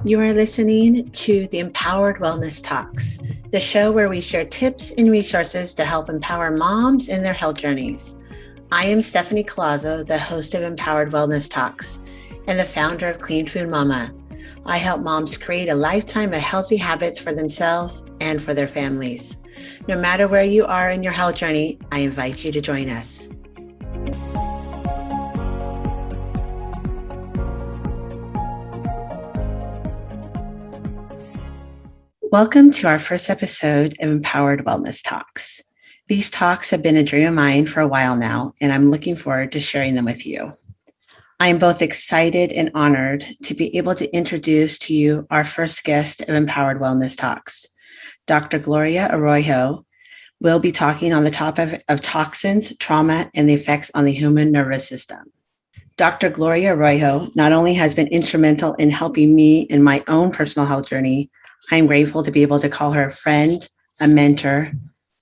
You are listening to the Empowered Wellness Talks, the show where we share tips and resources to help empower moms in their health journeys. I am Stephanie Collazo, the host of Empowered Wellness Talks and the founder of Clean Food Mama. I help moms create a lifetime of healthy habits for themselves and for their families. No matter where you are in your health journey, I invite you to join us. Welcome to our first episode of Empowered Wellness Talks. These talks have been a dream of mine for a while now, and I'm looking forward to sharing them with you. I am both excited and honored to be able to introduce to you our first guest of Empowered Wellness Talks. Dr. Gloria Arroyo will be talking on the topic of toxins, trauma, and the effects on the human nervous system. Dr. Gloria Arroyo not only has been instrumental in helping me in my own personal health journey, I am grateful to be able to call her a friend, a mentor.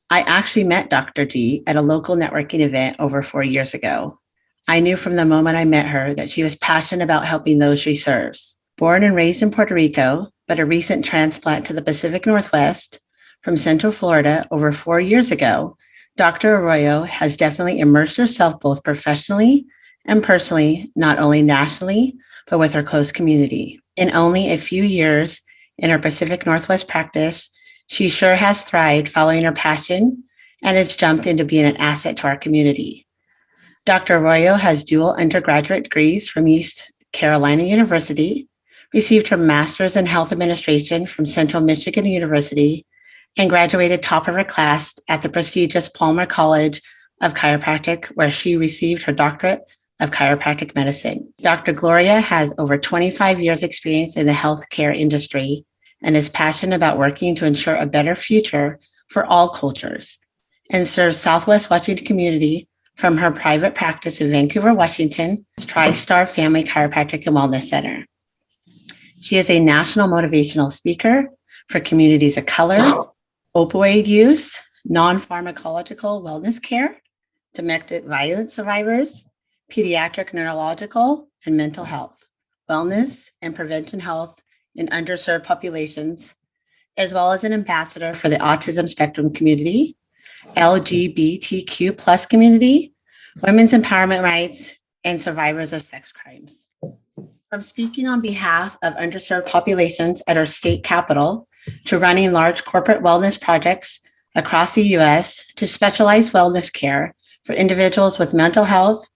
I actually met Dr. G at a local networking event over 4 years ago. I knew from the moment I met her that she was passionate about helping those she serves. Born and raised in Puerto Rico, but a recent transplant to the Pacific Northwest from Central Florida over 4 years ago, Dr. Arroyo has definitely immersed herself both professionally and personally, not only nationally, but with her close community. In only a few years, in her Pacific Northwest practice, she sure has thrived following her passion and has jumped into being an asset to our community. Dr. Arroyo has dual undergraduate degrees from East Carolina University, received her master's in health administration from Central Michigan University, and graduated top of her class at the prestigious Palmer College of Chiropractic, where she received her Doctorate of Chiropractic Medicine. Dr. Gloria has over 25 years experience in the healthcare industry and is passionate about working to ensure a better future for all cultures, and serves Southwest Washington community from her private practice in Vancouver, Washington, Tristar Family Chiropractic and Wellness Center. She is a national motivational speaker for communities of color, opioid use, nonpharmacological wellness care, domestic violence survivors, pediatric neurological and mental health, wellness and prevention health in underserved populations, as well as an ambassador for the autism spectrum community, LGBTQ plus community, women's empowerment rights, and survivors of sex crimes. From speaking on behalf of underserved populations at our state capital, to running large corporate wellness projects across the U.S., to specialized wellness care for individuals with mental health,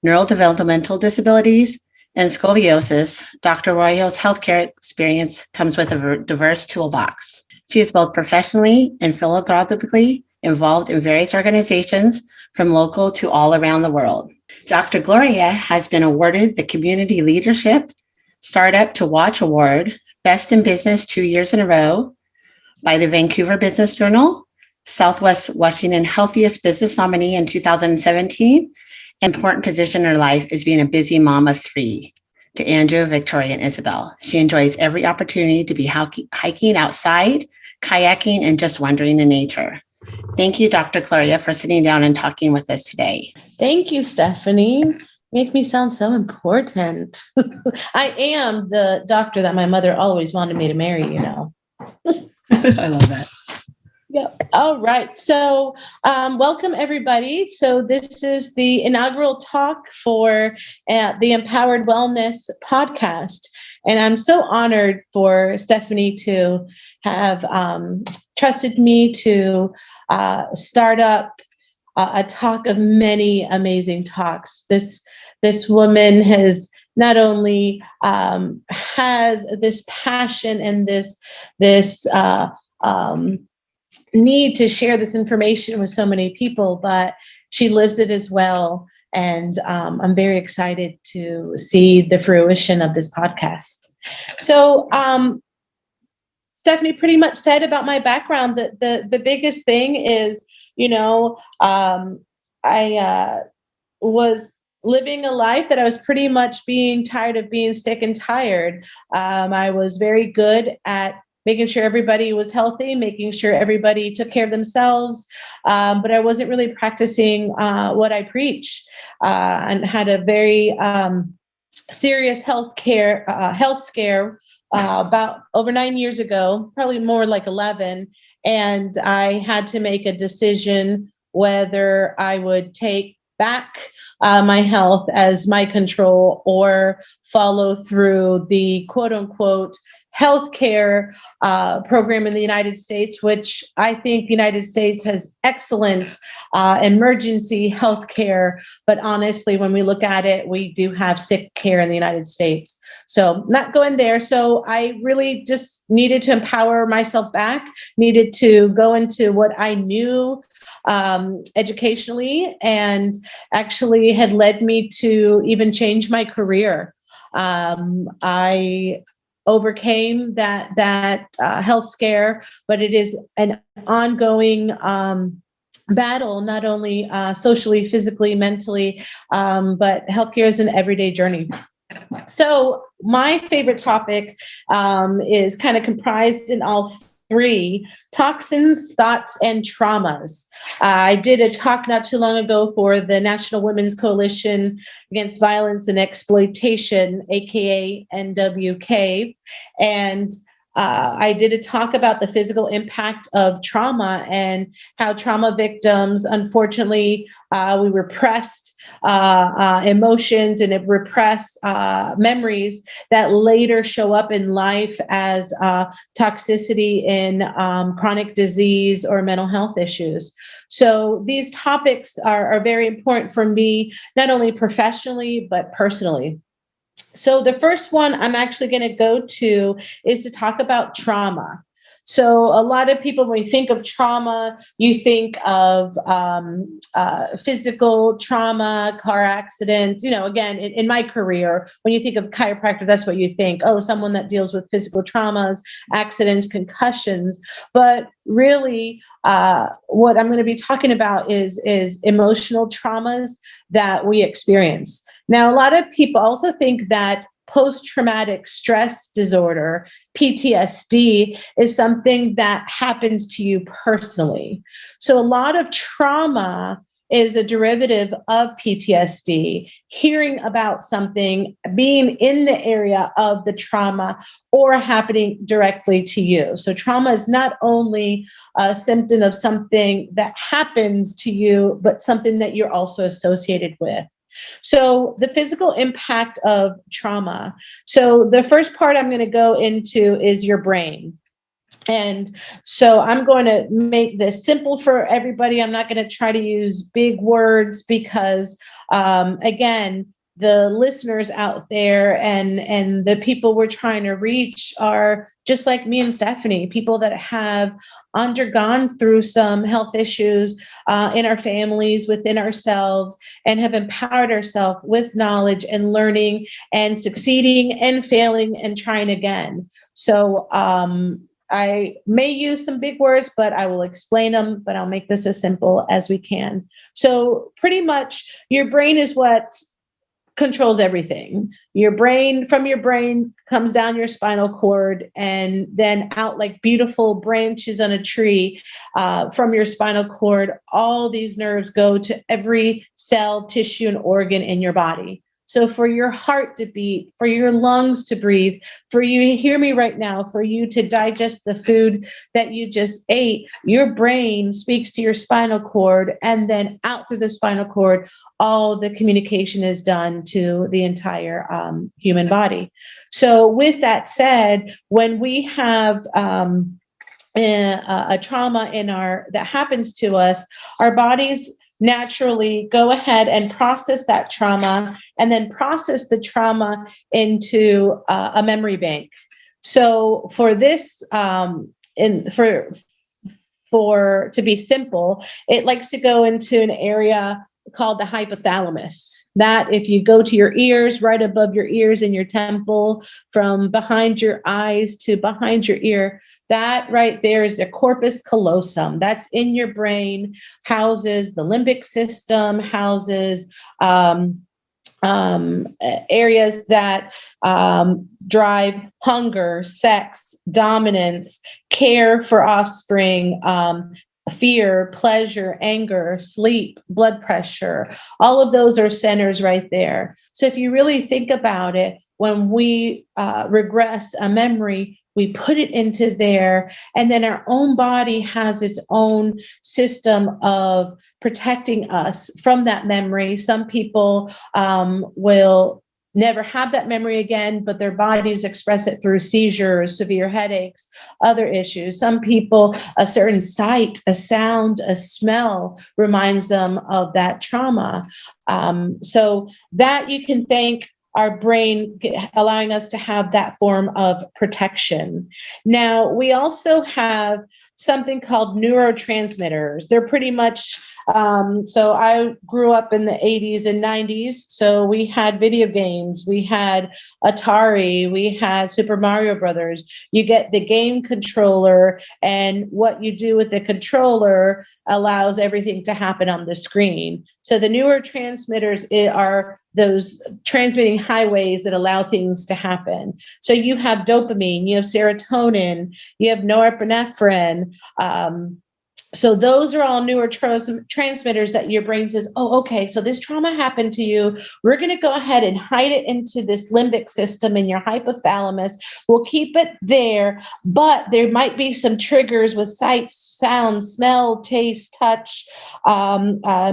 neurodevelopmental disabilities, and scoliosis, Dr. Arroyo's healthcare experience comes with a diverse toolbox. She is both professionally and philanthropically involved in various organizations from local to all around the world. Dr. Gloria has been awarded the Community Leadership Startup to Watch Award, Best in Business 2 years in a row by the Vancouver Business Journal, Southwest Washington Healthiest Business Nominee in 2017, important position in her life is being a busy mom of 3 to Andrew, Victoria, and Isabel. She enjoys every opportunity to be hiking outside, kayaking, and just wandering in nature. Thank you, Dr. Gloria, for sitting down and talking with us today. Thank you, Stephanie. Make me sound so important. I am the doctor that my mother always wanted me to marry, you know. I love that. Yeah. All right. So welcome, everybody. So this is the inaugural talk for the Empowered Wellness podcast. And I'm so honored for Stephanie to have trusted me to start up a talk of many amazing talks. This woman has not only has this passion and this need to share this information with so many people, but she lives it as well. And I'm very excited to see the fruition of this podcast. So Stephanie pretty much said about my background that the biggest thing is, you know, I was living a life that I was pretty much being tired of being sick and tired. I was very good at making sure everybody was healthy, making sure everybody took care of themselves. But I wasn't really practicing what I preach, and had a very serious health scare about over 9 years ago, probably more like 11. And I had to make a decision whether I would take back my health as my control or follow through the quote unquote healthcare program in the United States, which I think the United States has excellent emergency healthcare. But honestly, when we look at it, we do have sick care in the United States. So not going there. So I really just needed to empower myself back, needed to go into what I knew educationally, and actually had led me to even change my career. I overcame that health scare, but it is an ongoing battle, not only socially, physically, mentally, but healthcare is an everyday journey. So my favorite topic is kind of comprised in all three: toxins, thoughts, and traumas. I did a talk not too long ago for the National Women's Coalition Against Violence and Exploitation, aka NWK, and I did a talk about the physical impact of trauma and how trauma victims, unfortunately, we repressed emotions and repress memories that later show up in life as toxicity in chronic disease or mental health issues. So these topics are very important for me, not only professionally, but personally. So the first one I'm actually going to go to is to talk about trauma. So a lot of people, when you think of trauma, you think of physical trauma, car accidents. You know, again, in my career, when you think of chiropractor, that's what you think. Oh, someone that deals with physical traumas, accidents, concussions. But really, what I'm going to be talking about is emotional traumas that we experience. Now, a lot of people also think that post-traumatic stress disorder, PTSD, is something that happens to you personally. So a lot of trauma is a derivative of PTSD, hearing about something, being in the area of the trauma, or happening directly to you. So trauma is not only a symptom of something that happens to you, but something that you're also associated with. So the physical impact of trauma. So the first part I'm going to go into is your brain. And so I'm going to make this simple for everybody. I'm not going to try to use big words because, again, the listeners out there and the people we're trying to reach are just like me and Stephanie, people that have undergone through some health issues in our families, within ourselves, and have empowered ourselves with knowledge and learning and succeeding and failing and trying again. So I may use some big words, but I will explain them, but I'll make this as simple as we can. So pretty much your brain is what controls everything. From your brain comes down your spinal cord and then out like beautiful branches on a tree. From your spinal cord, all these nerves go to every cell, tissue, and organ in your body. So for your heart to beat, for your lungs to breathe, for you to hear me right now, for you to digest the food that you just ate, your brain speaks to your spinal cord, and then out through the spinal cord, all the communication is done to the entire human body. So with that said, when we have a trauma that happens to us, our bodies naturally go ahead and process that trauma and then process the trauma into a memory bank. So for this, to be simple, it likes to go into an area called the hypothalamus. That if you go to your ears, right above your ears in your temple, from behind your eyes to behind your ear, that right there is the corpus callosum. That's in your brain, houses the limbic system, houses areas that drive hunger, sex, dominance, care for offspring, fear, pleasure, anger, sleep, blood pressure, all of those are centers right there. So if you really think about it, when we regress a memory, we put it into there, and then our own body has its own system of protecting us from that memory. Some people will never have that memory again, but their bodies express it through seizures, severe headaches, other issues. Some people, a certain sight, a sound, a smell reminds them of that trauma. So that you can thank our brain allowing us to have that form of protection. Now, we also have something called neurotransmitters. They're pretty much, so I grew up in the 80s and 90s. So we had video games, we had Atari, we had Super Mario Brothers. You get the game controller, and what you do with the controller allows everything to happen on the screen. So the neurotransmitters are those transmitting highways that allow things to happen. So you have dopamine, you have serotonin, you have norepinephrine. So those are all neurotransmitters that your brain says, oh, okay, so this trauma happened to you. We're going to go ahead and hide it into this limbic system in your hypothalamus. We'll keep it there, but there might be some triggers with sight, sound, smell, taste, touch,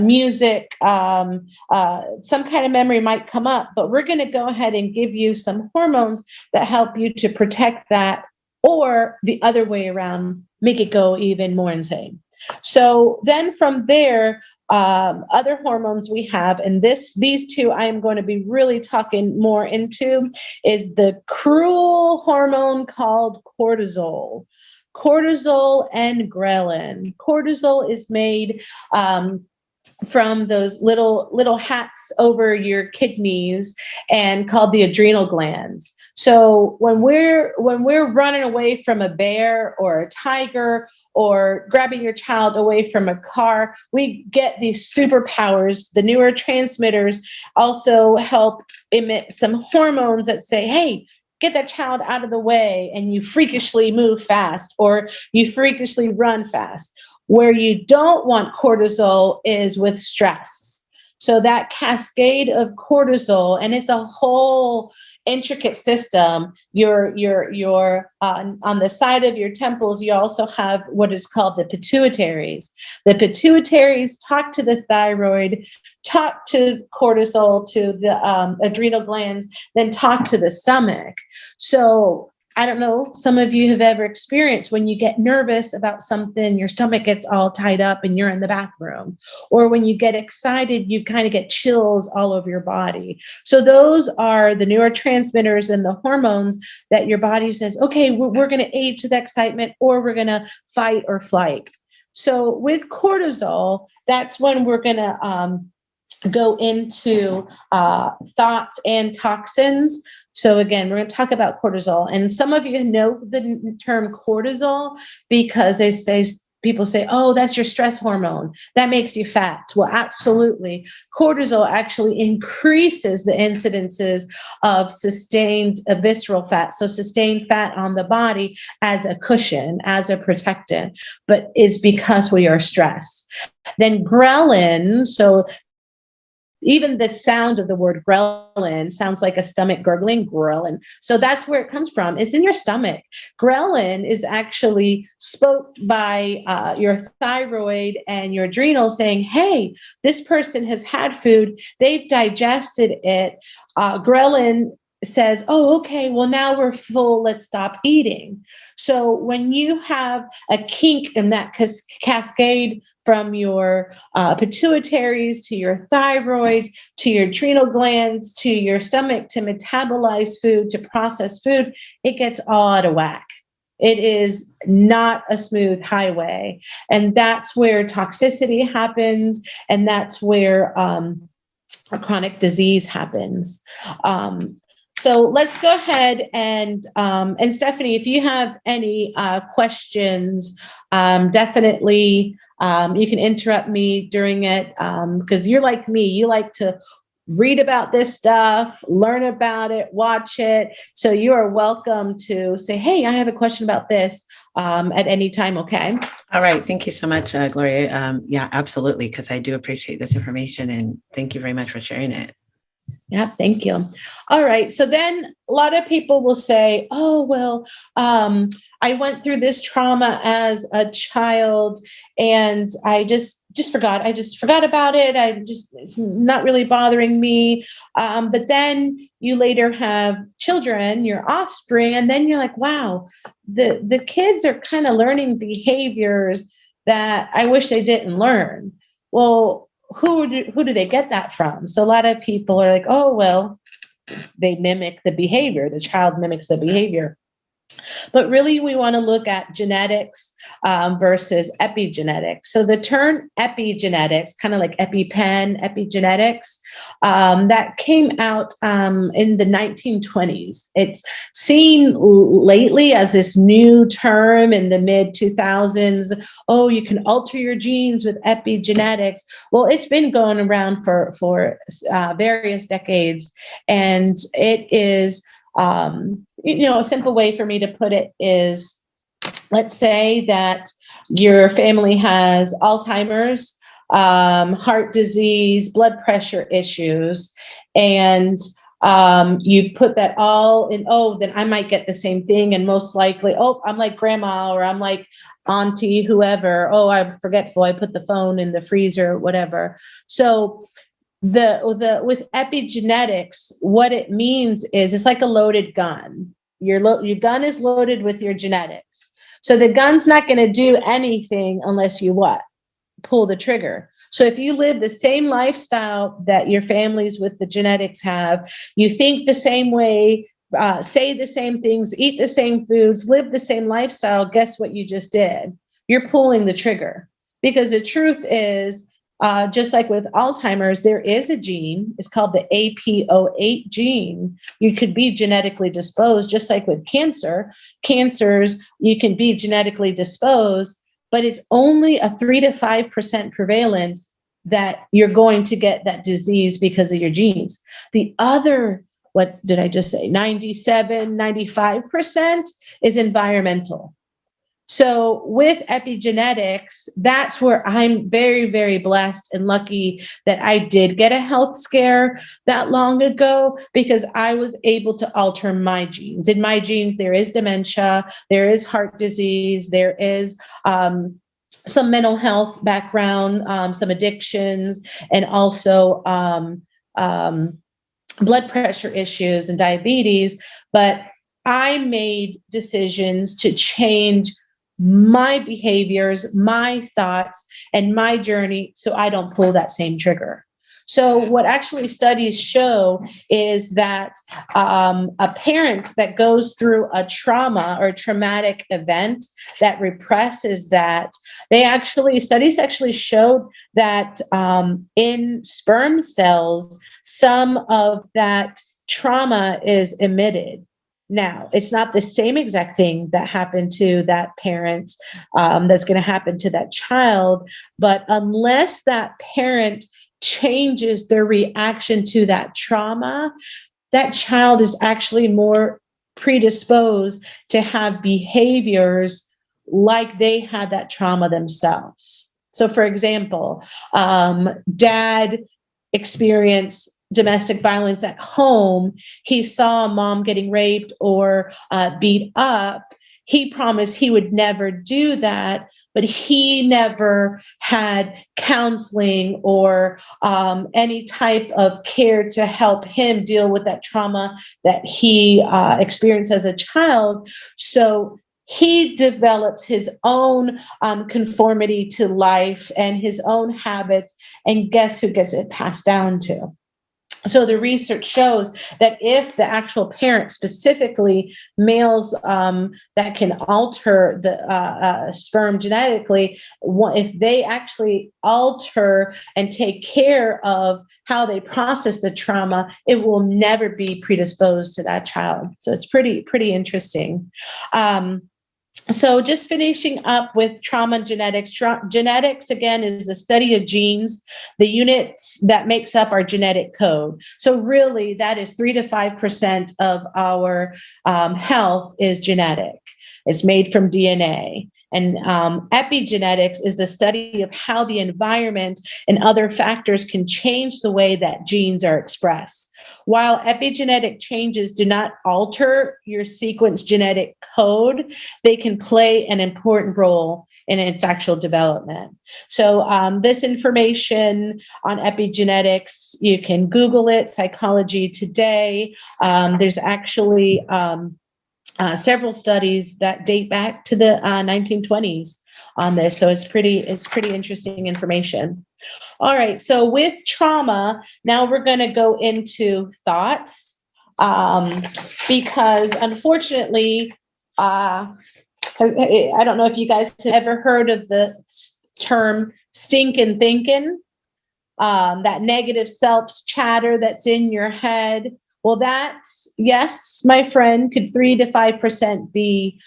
music, some kind of memory might come up, but we're going to go ahead and give you some hormones that help you to protect that, or the other way around, make it go even more insane. So then from there, other hormones we have, and these two I am going to be really talking more into, is the cruel hormone called cortisol. Cortisol and ghrelin. Cortisol is made from those little hats over your kidneys and called the adrenal glands. So when we're running away from a bear or a tiger or grabbing your child away from a car, we get these superpowers. The neurotransmitters also help emit some hormones that say, hey, get that child out of the way, and you freakishly move fast or you freakishly run fast. Where you don't want cortisol is with stress. So that cascade of cortisol, and it's a whole intricate system. You're on the side of your temples, you also have what is called the pituitaries. The pituitaries talk to the thyroid, talk to cortisol, to the adrenal glands, then talk to the stomach. So I don't know, some of you have ever experienced when you get nervous about something, your stomach gets all tied up and you're in the bathroom. Or when you get excited, you kind of get chills all over your body. So those are the neurotransmitters and the hormones that your body says, okay, we're going to aid to the excitement, or we're going to fight or flight. So with cortisol, that's when we're going to go into thoughts and toxins. So again, we're going to talk about cortisol. And some of you know the term cortisol because people say, oh, that's your stress hormone. That makes you fat. Well, absolutely. Cortisol actually increases the incidences of sustained visceral fat. So sustained fat on the body as a cushion, as a protectant, but is because we are stressed. Then ghrelin, so even the sound of the word ghrelin sounds like a stomach gurgling, ghrelin. So that's where it comes from. It's in your stomach. Ghrelin is actually spoke by your thyroid and your adrenals saying, hey, this person has had food. They've digested it. Ghrelin says, oh, okay, well, now we're full. Let's stop eating. So when you have a kink in that cascade from your pituitaries to your thyroid, to your adrenal glands, to your stomach, to metabolize food, to process food, it gets all out of whack. It is not a smooth highway. And that's where toxicity happens. And that's where a chronic disease happens. So let's go ahead and Stephanie, if you have any questions, definitely you can interrupt me during it because you're like me. You like to read about this stuff, learn about it, watch it. So you are welcome to say, hey, I have a question about this at any time, okay? All right. Thank you so much, Gloria. Yeah, absolutely, because I do appreciate this information, and thank you very much for sharing it. Yeah, thank you. All right. So then a lot of people will say, oh, well, I went through this trauma as a child and I just forgot. I just forgot about it. It's not really bothering me. But then you later have children, your offspring, and then you're like, wow, the kids are kind of learning behaviors that I wish they didn't learn. Well, who do they get that from? So a lot of people are like, oh, well, they mimic the behavior. The child mimics the behavior. But really, we want to look at genetics versus epigenetics. So the term epigenetics, kind of like EpiPen, epigenetics, that came out in the 1920s. It's seen lately as this new term in the mid 2000s. Oh, you can alter your genes with epigenetics. Well, it's been going around for various decades, and it is a simple way for me to put it is, let's say that your family has Alzheimer's, heart disease, blood pressure issues, and you put that all in, oh, then I might get the same thing. And most likely, oh, I'm like grandma, or I'm like auntie, whoever. Oh, I'm forgetful. I put the phone in the freezer, whatever. So with epigenetics, what it means is it's like a loaded gun. Your gun is loaded with your genetics. So the gun's not going to do anything unless you what? Pull the trigger. So if you live the same lifestyle that your families with the genetics have, you think the same way, say the same things, eat the same foods, live the same lifestyle, guess what you just did? You're pulling the trigger. Because the truth is, just like with Alzheimer's, there is a gene. It's called the APO8 gene. You could be genetically disposed, just like with cancers, you can be genetically disposed, but it's only a 3 to 5% prevalence that you're going to get that disease because of your genes. The other, what did I just say? 97, 95% is environmental. So with epigenetics, that's where I'm very, very blessed and lucky that I did get a health scare that long ago, because I was able to alter my genes. In my genes, there is dementia, there is heart disease, there is some mental health background, some addictions, and also blood pressure issues and diabetes. But I made decisions to change my behaviors, my thoughts, and my journey so I don't pull that same trigger. So what actually studies show is that a parent that goes through a trauma or a traumatic event that represses that, studies actually showed that in sperm cells, some of that trauma is emitted. Now, it's not the same exact thing that happened to that parent that's going to happen to that child, but unless that parent changes their reaction to that trauma, that child is actually more predisposed to have behaviors like they had that trauma themselves. So, for example, dad experienced domestic violence at home. He saw mom getting raped or beat up. He promised he would never do that, but he never had counseling or any type of care to help him deal with that trauma that he experienced as a child. So he develops his own conformity to life and his own habits, and guess who gets it passed down to? So the research shows that if the actual parent, specifically males that can alter the sperm genetically, if they actually alter and take care of how they process the trauma, it will never be predisposed to that child. So it's pretty interesting. So just finishing up with trauma and genetics. Genetics, again, is the study of genes, the units that makes up our genetic code. So really, that is 3 to 5% of our health is genetic. It's made from DNA. And epigenetics is the study of how the environment and other factors can change the way that genes are expressed. While epigenetic changes do not alter your sequence genetic code, they can play an important role in its actual development. So this information on epigenetics, you can Google it, Psychology Today. There's actually several studies that date back to the 1920s on this. So it's pretty interesting information. All right. So with trauma, now we're going to go into thoughts, because unfortunately, I don't know if you guys have ever heard of the term stinking thinking, that negative self chatter that's in your head. Well, that's, yes, my friend, could 3 to 5% be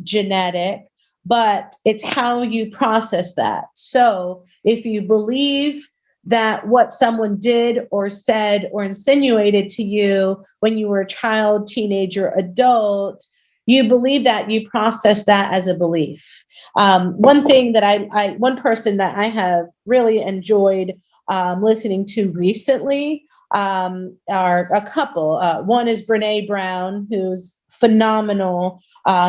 genetic, but it's how you process that. So if you believe that what someone did or said or insinuated to you when you were a child, teenager, adult, you believe that, you process that as a belief. One thing that one person that I have really enjoyed listening to recently are a couple. One is Brene Brown, who's phenomenal.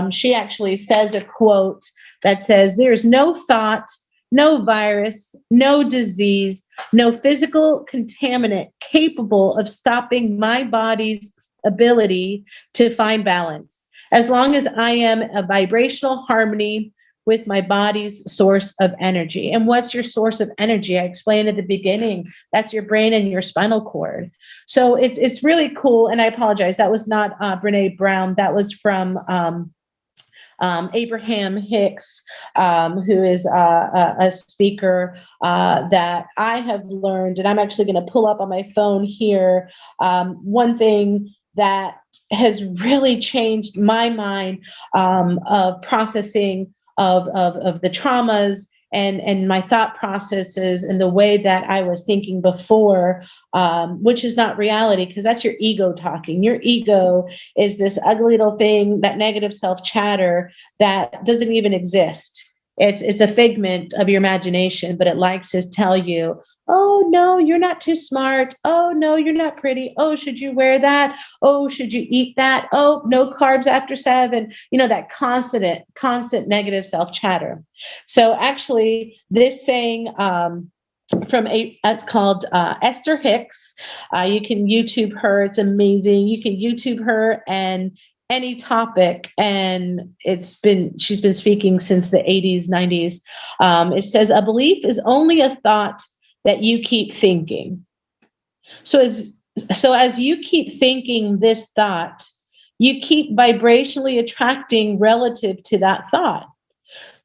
She actually says a quote that says, "There's no thought, no virus, no disease, no physical contaminant capable of stopping my body's ability to find balance, as long as I am a vibrational harmony with my body's source of energy." And what's your source of energy? I explained at the beginning, that's your brain and your spinal cord. So it's really cool. And I apologize, that was not Brene Brown. That was from Abraham Hicks, who is a speaker that I have learned, and I'm actually going to pull up on my phone here. One thing that has really changed my mind of processing of the traumas and my thought processes and the way that I was thinking before, which is not reality, because that's your ego talking. Your ego is this ugly little thing, that negative self chatter that doesn't even exist. It's a figment of your imagination, but it likes to tell you, oh, no, you're not too smart. Oh, no, you're not pretty. Oh, should you wear that? Oh, should you eat that? Oh, no carbs after 7. That constant negative self chatter. So actually this saying, it's called Esther Hicks. You can YouTube her. It's amazing. You can YouTube her and any topic, and she's been speaking since the 80s, 90s. It says, a belief is only a thought that you keep thinking. So as you keep thinking this thought, you keep vibrationally attracting relative to that thought.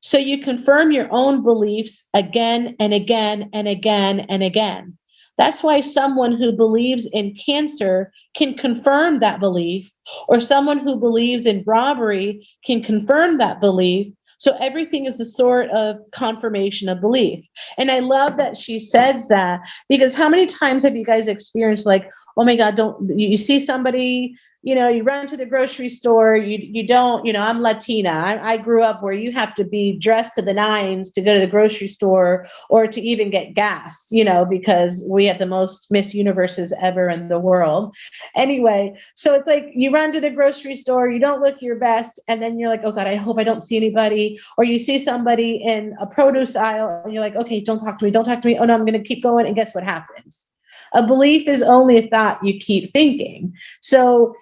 So you confirm your own beliefs again and again and again and again. That's why someone who believes in cancer can confirm that belief, or someone who believes in robbery can confirm that belief. So everything is a sort of confirmation of belief. And I love that she says that, because how many times have you guys experienced, like, oh my God, you see somebody, you run to the grocery store, you don't, I'm Latina. I grew up where you have to be dressed to the nines to go to the grocery store or to even get gas, because we have the most Miss Universes ever in the world. Anyway, so it's like you run to the grocery store, you don't look your best, and then you're like, oh God, I hope I don't see anybody. Or you see somebody in a produce aisle and you're like, okay, don't talk to me. Oh no, I'm going to keep going. And guess what happens? A belief is only a thought you keep thinking. So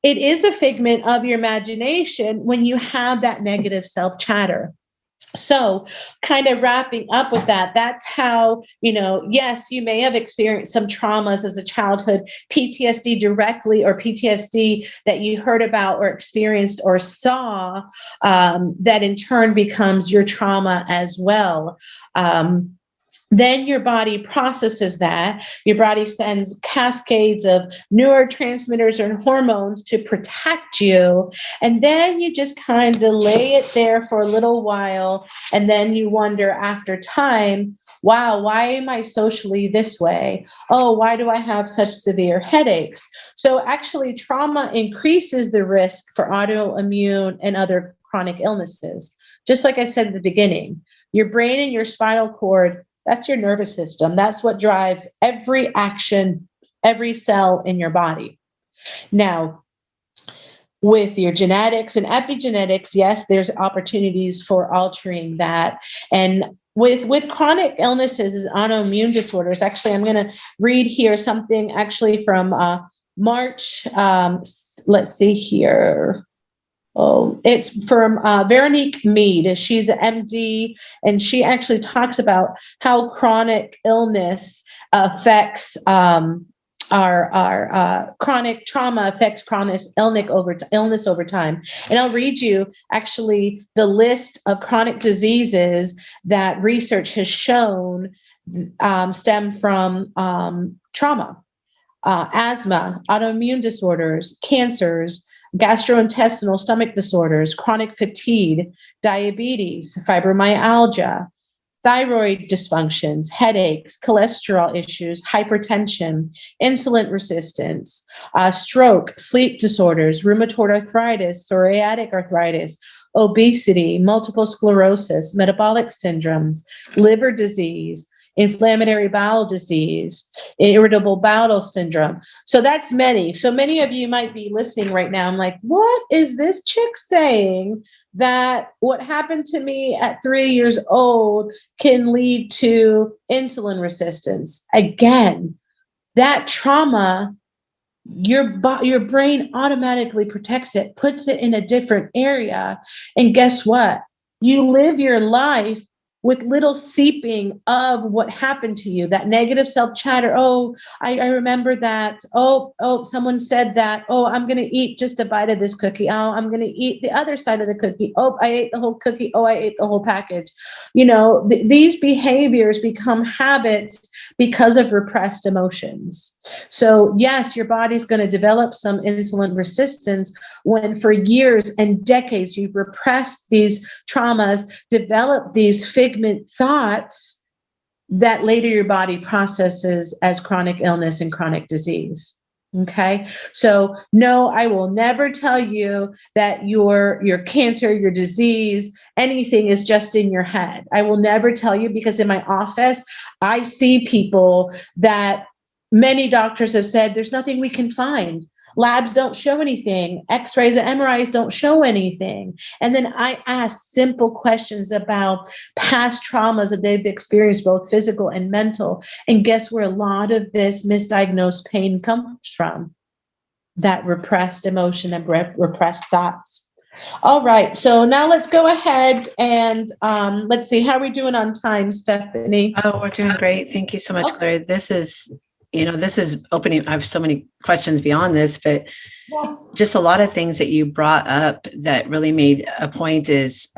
it is a figment of your imagination when you have that negative self chatter. So kind of wrapping up with that, that's how, yes, you may have experienced some traumas as a childhood, PTSD directly, or PTSD that you heard about or experienced or saw, that in turn becomes your trauma as well. Then your body processes that. Your body sends cascades of neurotransmitters and hormones to protect you. And then you just kind of lay it there for a little while. And then you wonder after time, wow, why am I socially this way? Oh, why do I have such severe headaches? So actually, trauma increases the risk for autoimmune and other chronic illnesses. Just like I said at the beginning, your brain and your spinal cord, that's your nervous system. That's what drives every action, every cell in your body. Now, with your genetics and epigenetics, yes, there's opportunities for altering that. And with chronic illnesses and autoimmune disorders, actually, I'm going to read here something actually from March. Let's see here. Oh, it's from Veronique Mead. She's an MD, and she actually talks about how chronic illness affects our chronic trauma affects chronic illness over time. And I'll read you actually the list of chronic diseases that research has shown stem from trauma, asthma, autoimmune disorders, cancers, gastrointestinal stomach disorders, chronic fatigue, diabetes, fibromyalgia, thyroid dysfunctions, headaches, cholesterol issues, hypertension, insulin resistance, stroke, sleep disorders, rheumatoid arthritis, psoriatic arthritis, obesity, multiple sclerosis, metabolic syndromes, liver disease, inflammatory bowel disease, irritable bowel syndrome. So that's many. So many of you might be listening right now. I'm like, what is this chick saying that what happened to me at 3 years old can lead to insulin resistance? Again, that trauma, your brain automatically protects it, puts it in a different area. And guess what? You live your life with little seeping of what happened to you, that negative self-chatter. Oh, I remember that. Oh, someone said that. Oh, I'm going to eat just a bite of this cookie. Oh, I'm going to eat the other side of the cookie. Oh, I ate the whole cookie. Oh, I ate the whole package. You know, these behaviors become habits because of repressed emotions. So yes, your body's going to develop some insulin resistance when for years and decades you've repressed these traumas, developed these figment thoughts that later your body processes as chronic illness and chronic disease. Okay. So no, I will never tell you that your cancer, your disease, anything is just in your head. I will never tell you, because in my office, I see people that many doctors have said, there's nothing we can find. Labs don't show anything. X-rays and MRIs don't show anything. And then I ask simple questions about past traumas that they've experienced, both physical and mental. And guess where a lot of this misdiagnosed pain comes from? That repressed emotion and repressed thoughts. All right. So now let's go ahead and let's see, how are we doing on time, Stephanie? Oh, we're doing great. Thank you so much, Gloria. This is opening. I have so many questions beyond this, but just a lot of things that you brought up that really made a point is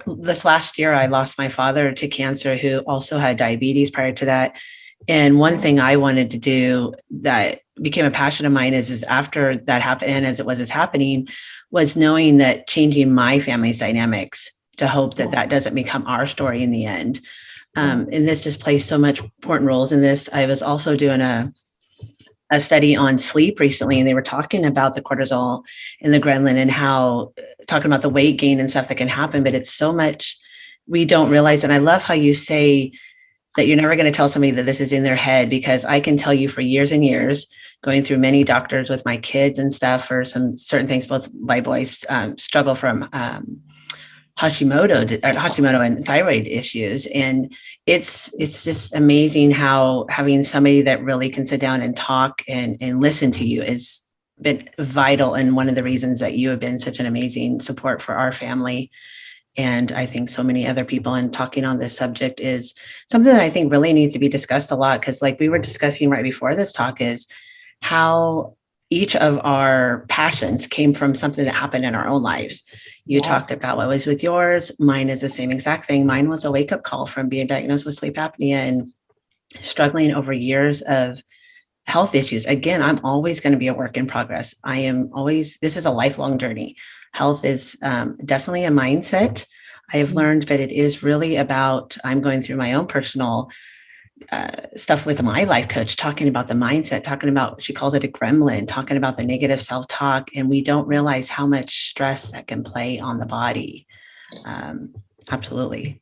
this last year, I lost my father to cancer, who also had diabetes prior to that. And one thing I wanted to do that became a passion of mine is after that happened, and as it was happening, was knowing that changing my family's dynamics to hope that that doesn't become our story in the end. And this just plays so much important roles in this. I was also doing a study on sleep recently, and they were talking about the cortisol and the ghrelin and how talking about the weight gain and stuff that can happen, but it's so much we don't realize. And I love how you say that you're never going to tell somebody that this is in their head, because I can tell you for years and years, going through many doctors with my kids and stuff for some certain things, both my boys struggle from Hashimoto and thyroid issues. And it's just amazing how having somebody that really can sit down and talk and listen to you has been vital. And one of the reasons that you have been such an amazing support for our family. And I think so many other people, and talking on this subject is something that I think really needs to be discussed a lot. Because like we were discussing right before this talk is how each of our passions came from something that happened in our own lives. You talked about what was with yours. Mine is the same exact thing. Mine was a wake-up call from being diagnosed with sleep apnea and struggling over years of health issues. Again, I'm always going to be a work in progress. This is a lifelong journey. Health is definitely a mindset I have learned, but it is really about, I'm going through my own personal stuff with my life coach, talking about the mindset, talking about, she calls it a gremlin, talking about the negative self-talk. And we don't realize how much stress that can play on the body. Absolutely.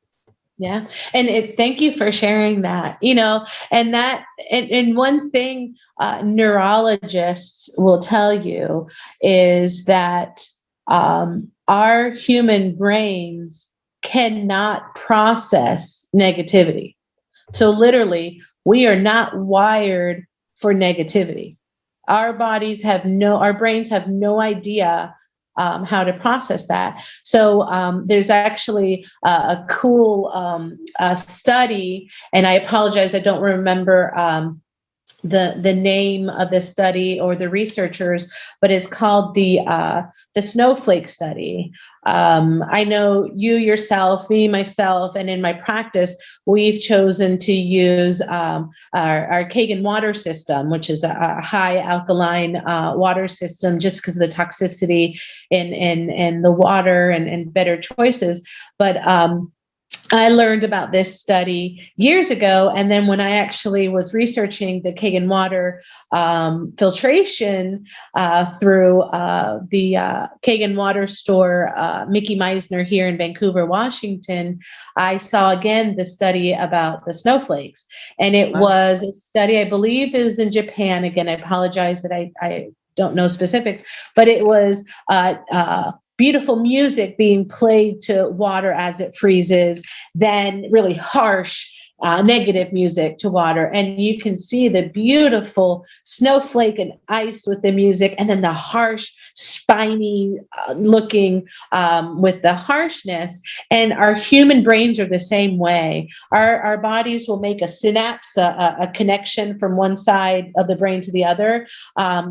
Yeah. And thank you for sharing that, and one thing neurologists will tell you is that our human brains cannot process negativity. So literally, we are not wired for negativity. Our brains have no idea how to process that. So there's actually a cool study, and I apologize, I don't remember the name of the study or the researchers, but it's called the snowflake study. I know you yourself, me, myself, and in my practice, we've chosen to use our Kagan water system, which is a high alkaline water system, just because of the toxicity in the water and better choices. But I learned about this study years ago. And then when I actually was researching the Kagan water filtration through the Kagan water store, Mickey Meisner here in Vancouver, Washington, I saw again the study about the snowflakes. And it was a study, I believe it was in Japan. Again, I apologize that I don't know specifics, but it was beautiful music being played to water as it freezes, then really harsh negative music to water. And you can see the beautiful snowflake and ice with the music, and then the harsh, spiny looking with the harshness. And our human brains are the same way. Our bodies will make a synapse, a connection from one side of the brain to the other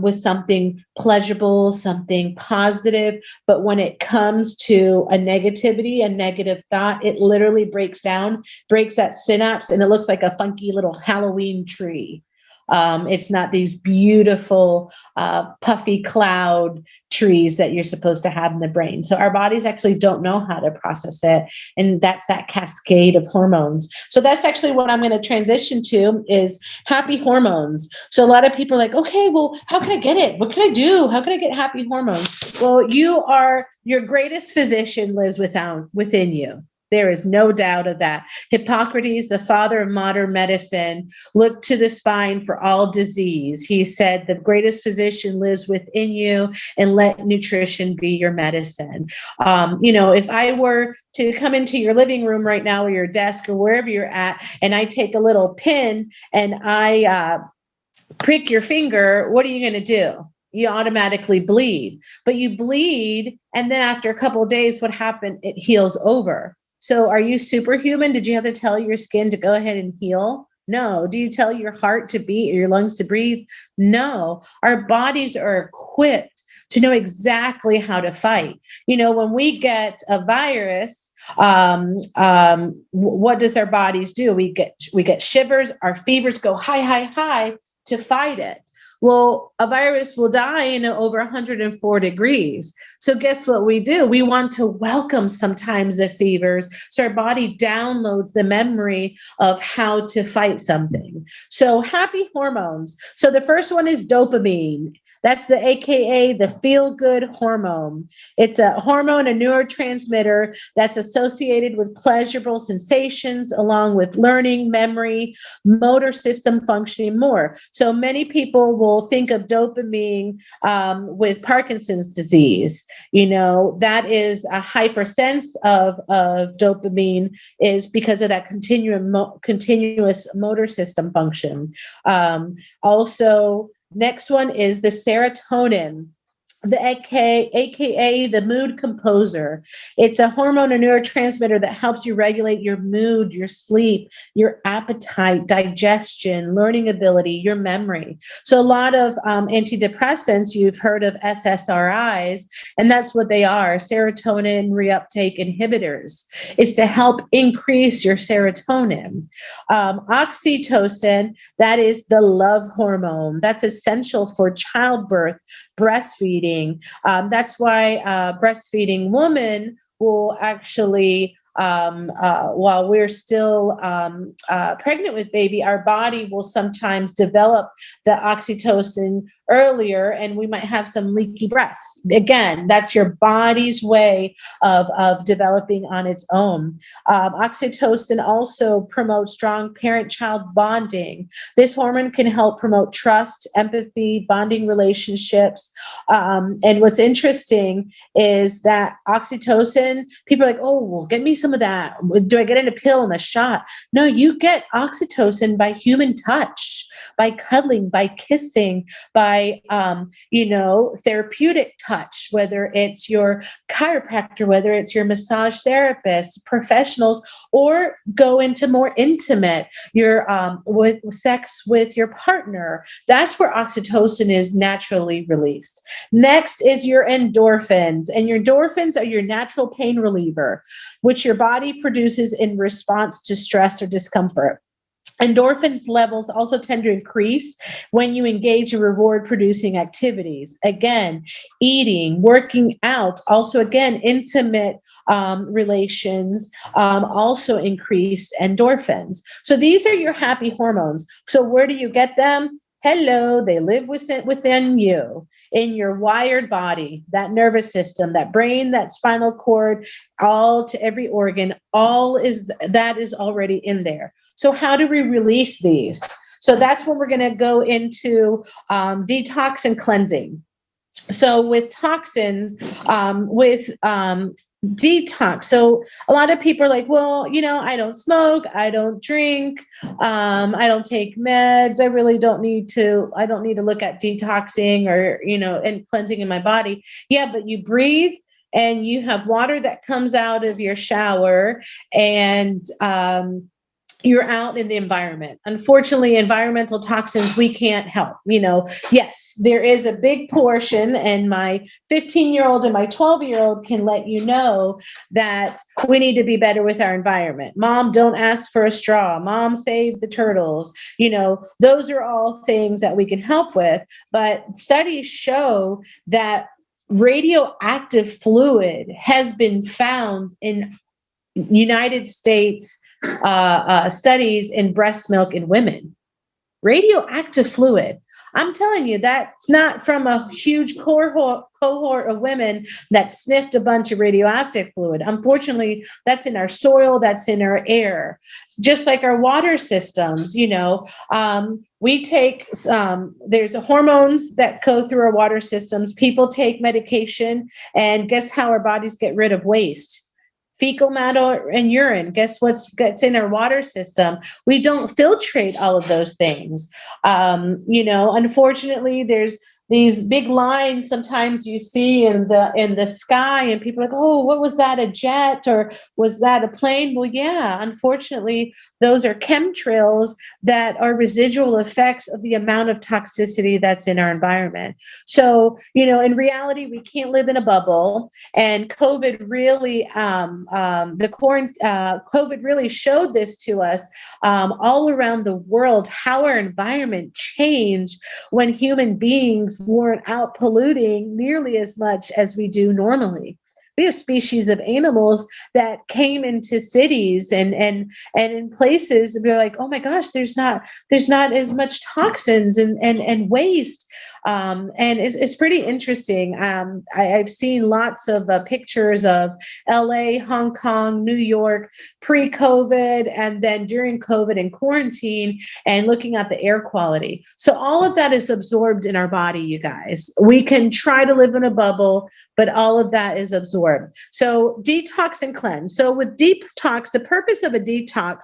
with something pleasurable, something positive. But when it comes to a negativity, a negative thought, it literally breaks that synapse, and it looks like a funky little Halloween tree. It's not these beautiful, puffy cloud trees that you're supposed to have in the brain. So our bodies actually don't know how to process it. And that's that cascade of hormones. So that's actually what I'm going to transition to, is happy hormones. So a lot of people are like, okay, well, how can I get it? What can I do? How can I get happy hormones? Well, your greatest physician lives within you. There is no doubt of that. Hippocrates, the father of modern medicine, looked to the spine for all disease. He said, the greatest physician lives within you, and let nutrition be your medicine. If I were to come into your living room right now, or your desk, or wherever you're at, and I take a little pin and I prick your finger, what are you going to do? You automatically bleed. But you bleed, and then after a couple of days, what happened? It heals over. So are you superhuman? Did you have to tell your skin to go ahead and heal? No. Do you tell your heart to beat or your lungs to breathe? No. Our bodies are equipped to know exactly how to fight. When we get a virus, what does our bodies do? We get shivers, our fevers go high, high, high to fight it. Well, a virus will die over 104 degrees. So guess what we do? We want to welcome sometimes the fevers. So our body downloads the memory of how to fight something. So happy hormones. So the first one is dopamine. That's the AKA the feel-good hormone. It's a hormone, a neurotransmitter that's associated with pleasurable sensations, along with learning, memory, motor system functioning more. So many people will think of dopamine with Parkinson's disease. That is a hypersense of dopamine, is because of that continuous motor system function. Also, next one is the serotonin, the AKA the mood composer. It's a hormone, a neurotransmitter that helps you regulate your mood, your sleep, your appetite, digestion, learning ability, your memory. So a lot of antidepressants, you've heard of SSRIs, and that's what they are, serotonin reuptake inhibitors. It's to help increase your serotonin. Oxytocin, that is the love hormone. That's essential for childbirth, breastfeeding. That's why breastfeeding women will actually while we're still pregnant with baby, our body will sometimes develop the oxytocin earlier, and we might have some leaky breasts. Again, that's your body's way of developing on its own. Oxytocin also promotes strong parent-child bonding. This hormone can help promote trust, empathy, bonding relationships. And what's interesting is that oxytocin, people are like, oh, well, get me some of that. Do I get in a pill and a shot? No, you get oxytocin by human touch, by cuddling, by kissing, by therapeutic touch, whether it's your chiropractor, whether it's your massage therapist, professionals, or go into more intimate, with sex with your partner. That's where oxytocin is naturally released. Next is your endorphins, and your endorphins are your natural pain reliever, which your body produces in response to stress or discomfort. Endorphin levels also tend to increase when you engage in reward-producing activities. Again, eating, working out, also again, intimate relations also increase endorphins. So these are your happy hormones. So where do you get them? Hello, they live within you, in your wired body, that nervous system, that brain, that spinal cord, all to every organ, that is already in there. So how do we release these? So that's when we're going to go into detox and cleansing. So with toxins, detox. So a lot of people are like, well, I don't smoke, I don't drink, I don't take meds. I don't need to look at detoxing or, and cleansing in my body. Yeah, but you breathe and you have water that comes out of your shower, and you're out in the environment. Unfortunately, environmental toxins, we can't help. Yes, there is a big portion, and my 15-year-old and my 12-year-old can let you know that we need to be better with our environment. Mom, don't ask for a straw. Mom, save the turtles. Those are all things that we can help with. But studies show that radioactive fluid has been found in United States studies in breast milk in women. Radioactive fluid. I'm telling you, that's not from a huge cohort of women that sniffed a bunch of radioactive fluid. Unfortunately, that's in our soil, that's in our air. Just like our water systems, we take there's hormones that go through our water systems. People take medication, and guess how our bodies get rid of waste? Fecal matter and urine. Guess what's in our water system? We don't filtrate all of those things. Unfortunately, there's these big lines sometimes you see in the sky, and people are like, oh, what was that, a jet, or was that a plane? Well, yeah, unfortunately, those are chemtrails that are residual effects of the amount of toxicity that's in our environment. So, in reality, we can't live in a bubble, and COVID really, COVID really showed this to us all around the world, how our environment changed when human beings weren't out polluting nearly as much as we do normally. We have species of animals that came into cities and in places, and we're like, oh my gosh, there's not as much toxins and waste. And it's pretty interesting. I've seen lots of pictures of LA, Hong Kong, New York, pre-COVID, and then during COVID and quarantine, and looking at the air quality. So all of that is absorbed in our body, you guys. We can try to live in a bubble, but all of that is absorbed. So detox and cleanse. So with detox, the purpose of a detox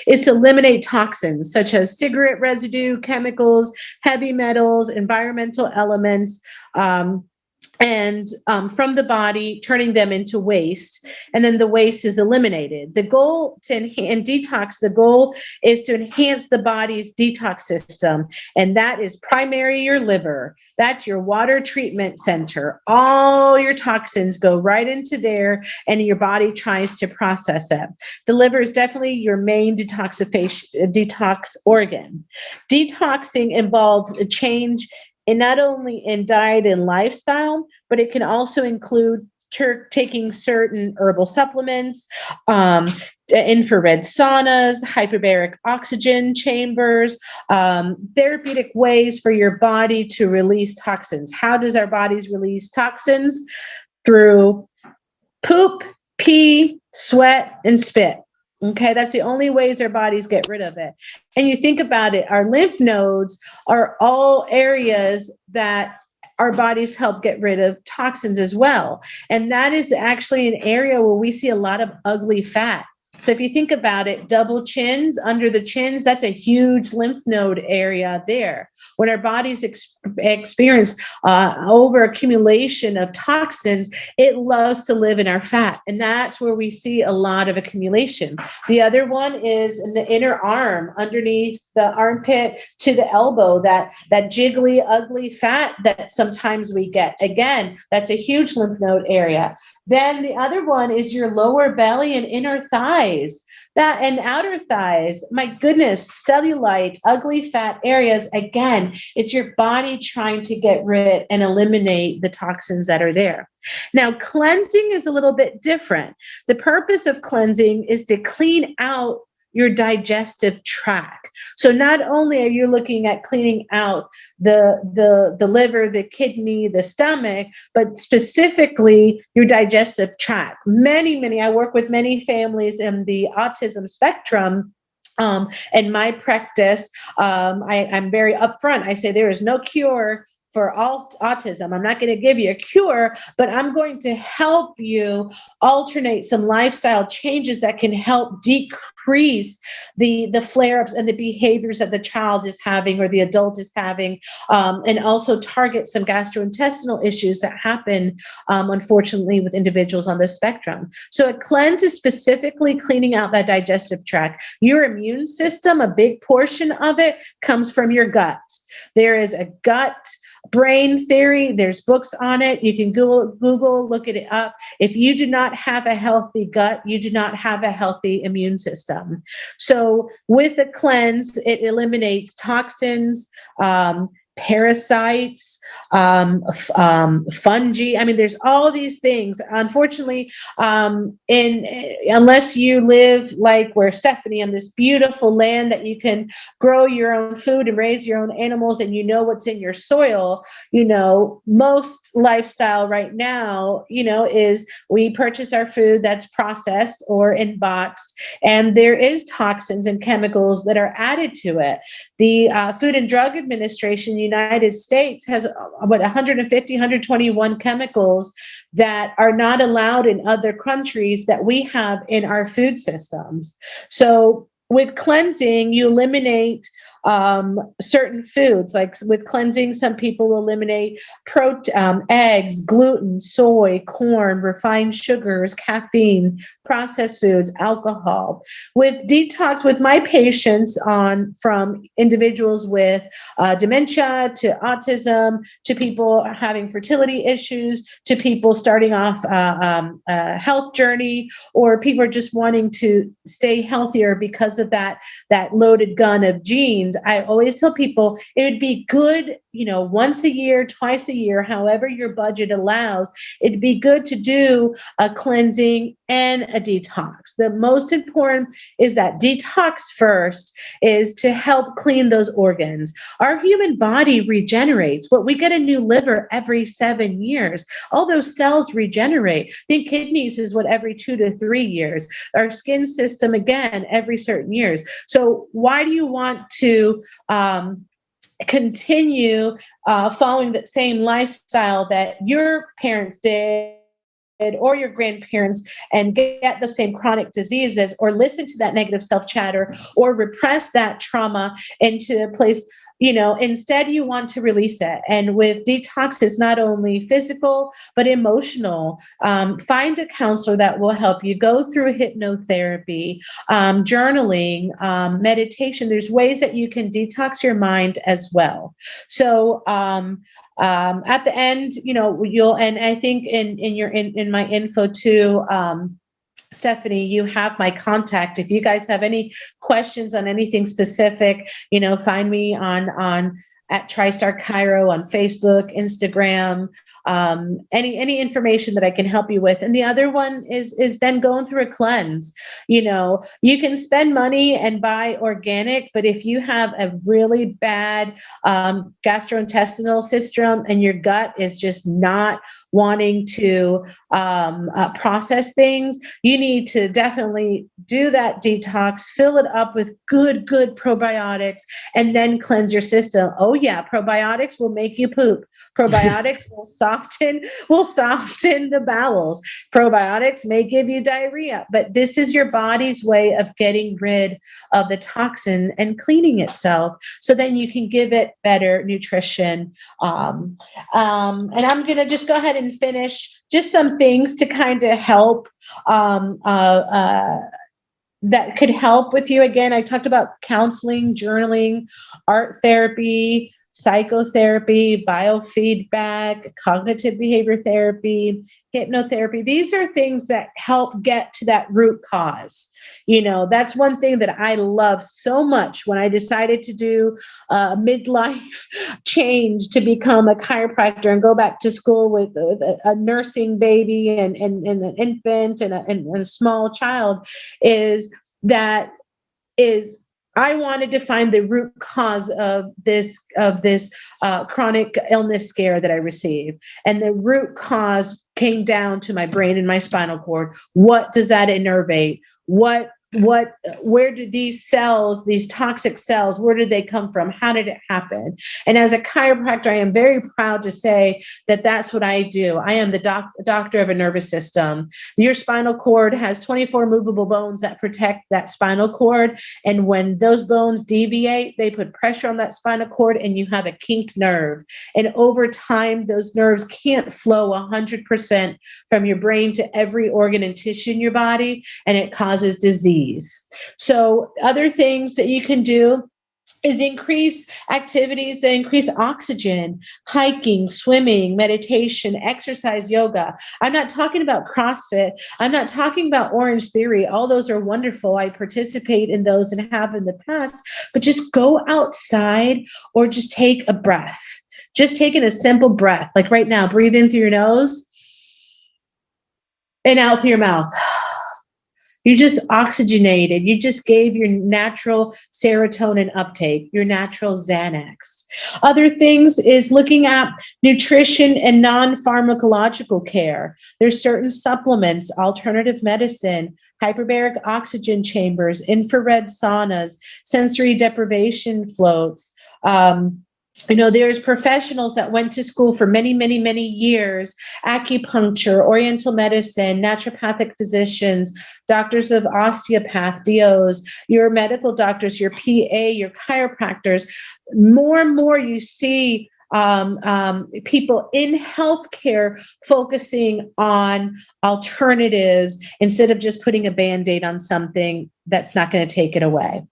is to eliminate toxins such as cigarette residue, chemicals, heavy metals, environmental elements, and from the body, turning them into waste, and then the waste is eliminated. The goal in detox, the goal is to enhance the body's detox system, and that is primary your liver. That's your water treatment center. All your toxins go right into there, and your body tries to process it. The liver is definitely your main detox organ. Detoxing involves a change in not only in diet and lifestyle, but it can also include taking certain herbal supplements, infrared saunas, hyperbaric oxygen chambers, therapeutic ways for your body to release toxins. How does our bodies release toxins? Through poop, pee, sweat, and spit. Okay, that's the only ways our bodies get rid of it. And you think about it, our lymph nodes are all areas that our bodies help get rid of toxins as well. And that is actually an area where we see a lot of ugly fat. So if you think about it, double chins, under the chins, that's a huge lymph node area there. When our bodies experience over accumulation of toxins, it loves to live in our fat. And that's where we see a lot of accumulation. The other one is in the inner arm, underneath the armpit to the elbow, that jiggly, ugly fat that sometimes we get. Again, that's a huge lymph node area. Then the other one is your lower belly and inner thighs, that and outer thighs. My goodness, cellulite, ugly fat areas. Again, it's your body trying to get rid and eliminate the toxins that are there. Now, cleansing is a little bit different. The purpose of cleansing is to clean out your digestive tract. So not only are you looking at cleaning out the liver, the kidney, the stomach, but specifically your digestive tract. I work with many families in the autism spectrum. In my practice, I'm very upfront. I say there is no cure for all autism. I'm not going to give you a cure, but I'm going to help you alternate some lifestyle changes that can help decrease the flare-ups and the behaviors that the child is having or the adult is having, and also target some gastrointestinal issues that happen, unfortunately, with individuals on the spectrum. So a cleanse is specifically cleaning out that digestive tract. Your immune system, a big portion of it comes from your gut. There is a gut brain theory. There's books on it. You can Google, look it up. If you do not have a healthy gut, you do not have a healthy immune system. So with a cleanse, it eliminates toxins, parasites, fungi. I mean, there's all these things. Unfortunately, unless you live like where Stephanie, on this beautiful land that you can grow your own food and raise your own animals, and you know what's in your soil, most lifestyle right now, is we purchase our food that's processed or in boxed, and there is toxins and chemicals that are added to it. The Food and Drug Administration United States has about 150, 121 chemicals that are not allowed in other countries that we have in our food systems. So with cleansing, you eliminate certain foods. Like with cleansing, some people will eliminate eggs, gluten, soy, corn, refined sugars, caffeine, processed foods, alcohol. With detox, with my patients from individuals with dementia to autism, to people having fertility issues, to people starting off a health journey, or people are just wanting to stay healthier because of that loaded gun of genes. I always tell people it would be good, once a year, twice a year, however your budget allows, it'd be good to do a cleansing and a detox. The most important is that detox first is to help clean those organs. Our human body regenerates, but we get a new liver every 7 years. All those cells regenerate. The kidneys is every 2 to 3 years. Our skin system, again, every certain years. So why do you want to continue following that same lifestyle that your parents did or your grandparents and get the same chronic diseases, or listen to that negative self-chatter, or repress that trauma into a place? Instead you want to release it. And with detox, it's not only physical, but emotional. Find a counselor that will help you go through hypnotherapy, journaling, meditation. There's ways that you can detox your mind as well. So, at the end, and I think in my info too, Stephanie, you have my contact. If you guys have any questions on anything specific, find me on at Tristar Chiro on Facebook, Instagram, any information that I can help you with. And the other one is then going through a cleanse. You know, you can spend money and buy organic, but if you have a really bad gastrointestinal system and your gut is just not wanting to process things, you need to definitely do that detox, fill it up with good probiotics, and then cleanse your system. Oh yeah, probiotics will make you poop. Probiotics will soften the bowels. Probiotics may give you diarrhea, but this is your body's way of getting rid of the toxin and cleaning itself, so then you can give it better nutrition. And I'm going to just go ahead and finish just some things to kind of help that could help with you. Again, I talked about counseling, journaling, art therapy, psychotherapy, biofeedback, cognitive behavior therapy, hypnotherapy. These are things that help get to that root cause. You know, that's one thing that I love so much when I decided to do a midlife change to become a chiropractor and go back to school with a nursing baby and an infant and a small child is I wanted to find the root cause of this chronic illness scare that I received. And the root cause came down to my brain and my spinal cord. What does that innervate? Where do these cells, these toxic cells, where did they come from? How did it happen? And as a chiropractor, I am very proud to say that that's what I do. I am the doctor of a nervous system. Your spinal cord has 24 movable bones that protect that spinal cord. And when those bones deviate, they put pressure on that spinal cord and you have a kinked nerve. And over time, those nerves can't flow 100% from your brain to every organ and tissue in your body, and it causes disease. So other things that you can do is increase activities that increase oxygen, hiking, swimming, meditation, exercise, yoga. I'm not talking about CrossFit. I'm not talking about Orange Theory. All those are wonderful. I participate in those and have in the past, but just go outside or just take a breath. Just taking a simple breath, like right now, breathe in through your nose and out through your mouth. You just oxygenated. You just gave your natural serotonin uptake, your natural Xanax. Other things is looking at nutrition and non-pharmacological care. There's certain supplements, alternative medicine, hyperbaric oxygen chambers, infrared saunas, sensory deprivation floats. You know, there's professionals that went to school for many, many, many years, acupuncture, oriental medicine, naturopathic physicians, doctors of osteopath, DOs, your medical doctors, your PA, your chiropractors. More and more you see people in healthcare focusing on alternatives instead of just putting a Band-Aid on something that's not going to take it away.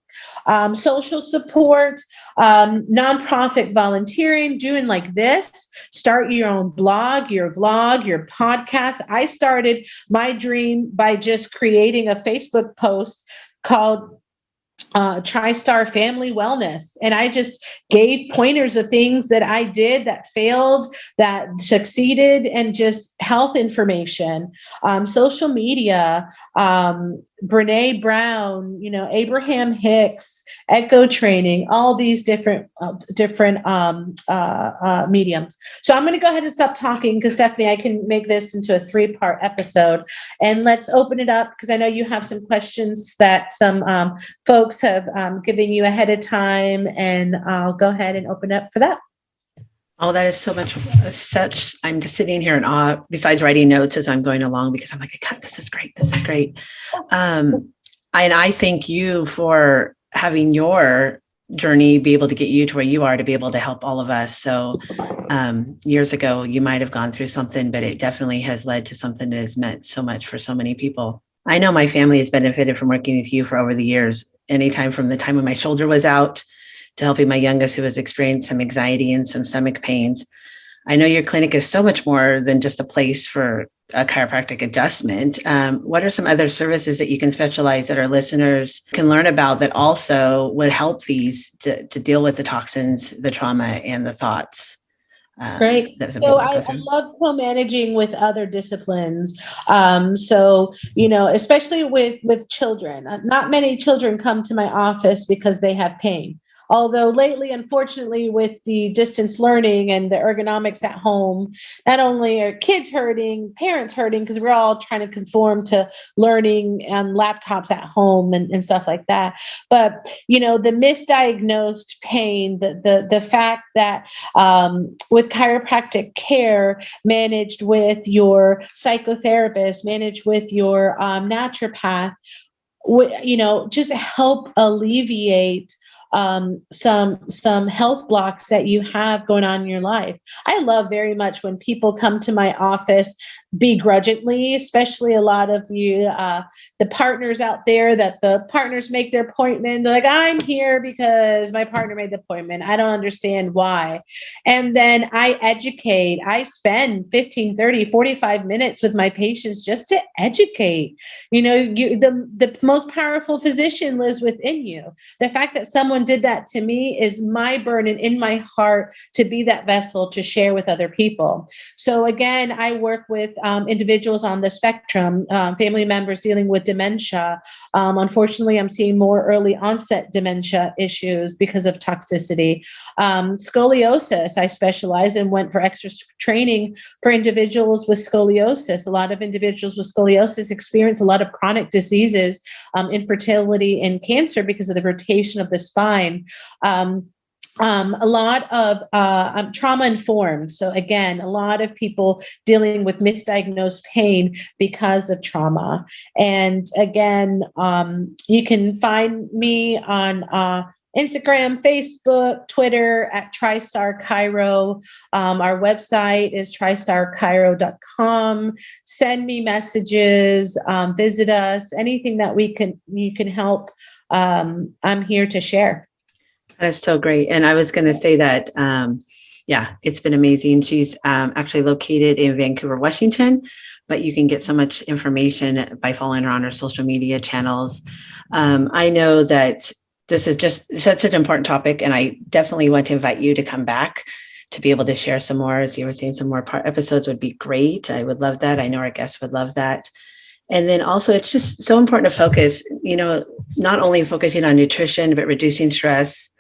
Social support, nonprofit volunteering, doing like this, start your own blog, your vlog, your podcast. I started my dream by just creating a Facebook post called Tristar Family Wellness. And I just gave pointers of things that I did that failed, that succeeded, and just health information, social media, Brene Brown, you know, Abraham Hicks, echo training, all these different mediums. So I'm going to go ahead and stop talking because Stephanie, I can make this into a 3-part episode, and let's open it up because I know you have some questions that some folks have given you ahead of time, and I'll go ahead and open up for that. Oh, that is so much, I'm just sitting here in awe, besides writing notes as I'm going along, because I'm like, God, this is great. This is great. And I thank you for having your journey be able to get you to where you are to be able to help all of us. So years ago, you might have gone through something, but it definitely has led to something that has meant so much for so many people. I know my family has benefited from working with you for over the years, anytime from the time when my shoulder was out to helping my youngest who has experienced some anxiety and some stomach pains. I know your clinic is so much more than just a place for a chiropractic adjustment. What are some other services that you can specialize that our listeners can learn about that also would help these to deal with the toxins, the trauma, and the thoughts? Great. So I love co-managing with other disciplines. So, especially with children, not many children come to my office because they have pain. Although lately, unfortunately, with the distance learning and the ergonomics at home, not only are kids hurting, parents hurting, because we're all trying to conform to learning and laptops at home and stuff like that. But, the misdiagnosed pain, the fact that with chiropractic care managed with your psychotherapist, managed with your naturopath, just help alleviate some health blocks that you have going on in your life. I love very much when people come to my office begrudgingly, especially a lot of you, the partners out there, that the partners make their appointment. They're like, I'm here because my partner made the appointment. I don't understand why. And then I educate. I spend 15, 30, 45 minutes with my patients just to educate. The most powerful physician lives within you. The fact that someone did that to me is my burden in my heart to be that vessel to share with other people. So again, I work with individuals on the spectrum, family members dealing with dementia. Unfortunately, I'm seeing more early onset dementia issues because of toxicity. Scoliosis, I specialize and went for extra training for individuals with scoliosis. A lot of individuals with scoliosis experience a lot of chronic diseases, infertility and cancer because of the rotation of the spine. A lot of trauma informed. So again, a lot of people dealing with misdiagnosed pain because of trauma. And again, you can find me on Instagram, Facebook, Twitter at Tristar Chiro. Our website is tristarchiro.com. Send me messages, visit us, anything that you can help. I'm here to share. That's so great. And I was going to say that, it's been amazing. She's actually located in Vancouver, Washington, but you can get so much information by following her on her social media channels. I know that this is just such an important topic, and I definitely want to invite you to come back to be able to share some more. As you were saying, some more episodes would be great. I would love that. I know our guests would love that. And then also, it's just so important to focus, not only focusing on nutrition, but reducing stress,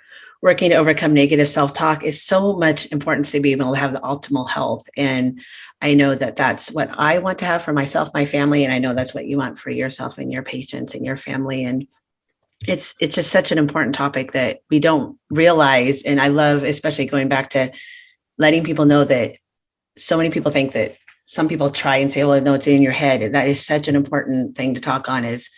working to overcome negative self-talk is so much importance to be able to have the optimal health. And I know that that's what I want to have for myself, my family, and I know that's what you want for yourself and your patients and your family. And it's just such an important topic that we don't realize. And I love, especially going back to letting people know that so many people think that some people try and say, well, no, it's in your head. And that is such an important thing to talk on, is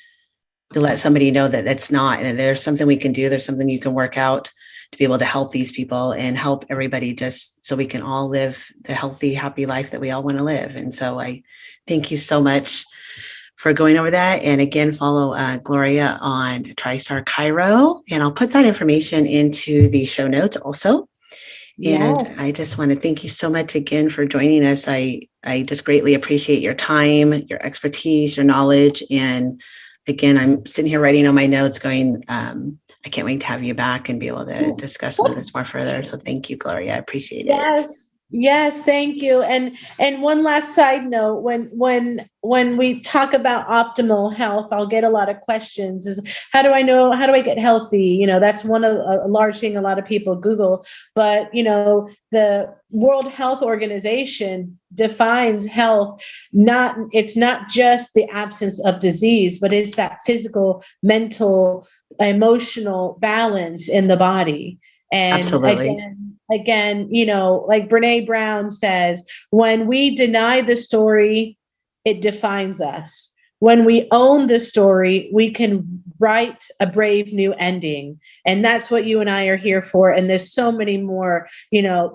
to let somebody know that it's not, and there's something we can do. There's something you can work out to be able to help these people and help everybody, just so we can all live the healthy, happy life that we all want to live. And so I thank you so much for going over that. And again, follow Gloria on Tristar Chiro, and I'll put that information into the show notes also. And yes. I just want to thank you so much again for joining us. I just greatly appreciate your time, your expertise, your knowledge. And again, I'm sitting here writing on my notes going, I can't wait to have you back and be able to discuss some of this more further. So thank you, Gloria. I appreciate it. Yes, thank you. And one last side note, when we talk about optimal health, I'll get a lot of questions is, how do I get healthy? That's a large thing a lot of people Google, but the World Health Organization defines health, it's not just the absence of disease, but it's that physical, mental, emotional balance in the body. And absolutely. Again, like Brene Brown says, when we deny the story, it defines us. When we own the story, we can write a brave new ending. And that's what you and I are here for. And there's so many more,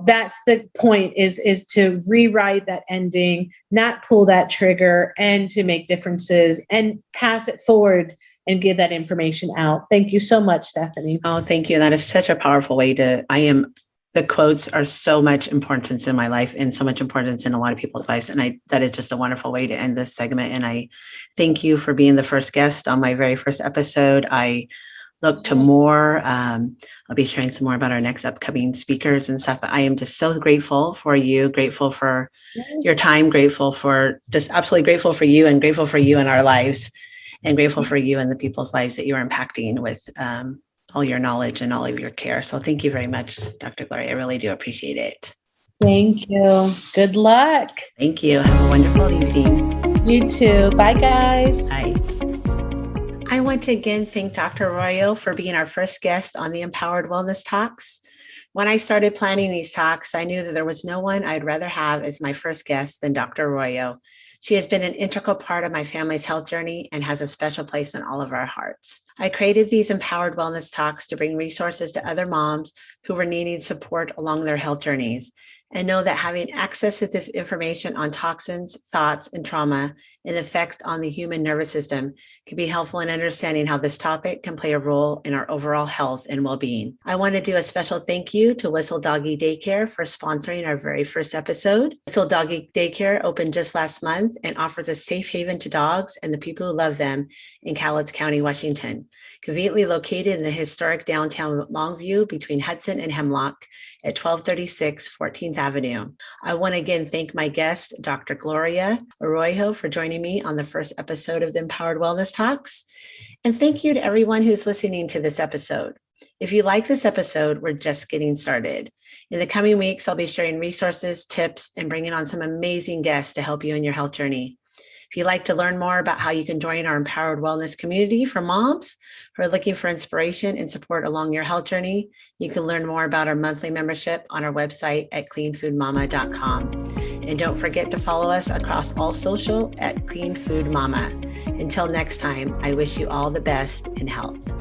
that's the point, is to rewrite that ending, not pull that trigger, and to make differences and pass it forward and give that information out. Thank you so much, Stephanie. Oh, thank you. That is such a powerful way I am the quotes are so much importance in my life and so much importance in a lot of people's lives. And that is just a wonderful way to end this segment. And I thank you for being the first guest on my very first episode. I look to more. I'll be sharing some more about our next upcoming speakers and stuff. But I am just so grateful for you, grateful for your time, grateful for just absolutely grateful for you, and grateful for you in our lives, and grateful for you and the people's lives that you are impacting with all your knowledge and all of your care. So thank you very much, Dr. Gloria. I really do appreciate it. Thank you. Good luck. Thank you. Have a wonderful evening. You too. Bye, guys. Bye. I want to again thank Dr. Arroyo for being our first guest on the Empowered Wellness Talks. When I started planning these talks, I knew that there was no one I'd rather have as my first guest than Dr. Arroyo. She has been an integral part of my family's health journey and has a special place in all of our hearts. I created these Empowered Wellness Talks to bring resources to other moms who were needing support along their health journeys, and know that having access to this information on toxins, thoughts, and trauma and effects on the human nervous system can be helpful in understanding how this topic can play a role in our overall health and well-being. I want to do a special thank you to Whistle Doggy Daycare for sponsoring our very first episode. Whistle Doggy Daycare opened just last month and offers a safe haven to dogs and the people who love them in Cowlitz County, Washington. Conveniently located in the historic downtown Longview between Hudson and Hemlock at 1236 14th Avenue. I want to again thank my guest, Dr. Gloria Arroyo, for joining me on the first episode of the Empowered Wellness Talks. And thank you to everyone who's listening to this episode. If you like this episode, we're just getting started. In the coming weeks, I'll be sharing resources, tips, and bringing on some amazing guests to help you in your health journey. If you'd like to learn more about how you can join our Empowered Wellness community for moms who are looking for inspiration and support along your health journey, you can learn more about our monthly membership on our website at cleanfoodmama.com. And don't forget to follow us across all social at Clean Food Mama. Until next time, I wish you all the best in health.